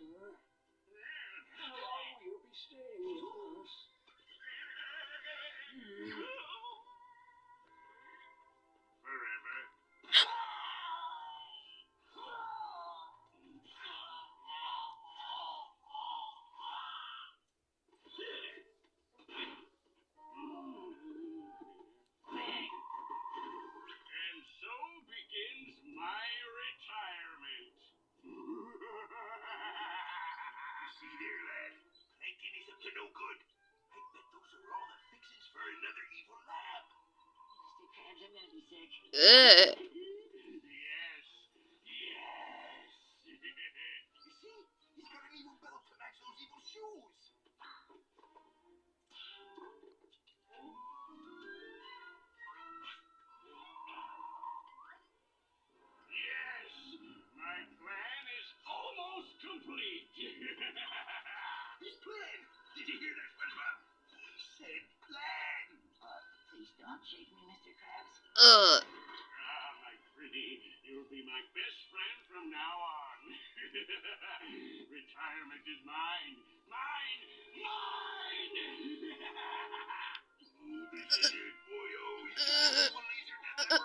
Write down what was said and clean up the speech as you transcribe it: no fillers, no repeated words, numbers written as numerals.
How long will you be staying with us? Forever. And so begins my retirement. You see there, lad? Plankton is up to no good. I bet those are all the fixings for another evil lab. Mr. Krabs, I'm gonna be sick. Yes. Yes. You see? He's got an evil belt to match those evil shoes. Yes. My plan is almost complete. His plan? Did you hear that, SpongeBob? He said plan. Please don't shake me, Mr. Krabs. My pretty, you'll be my best friend from now on. Retirement is mine. Mine! Mine! Ooh, this is it, boyo. He's got one laser down the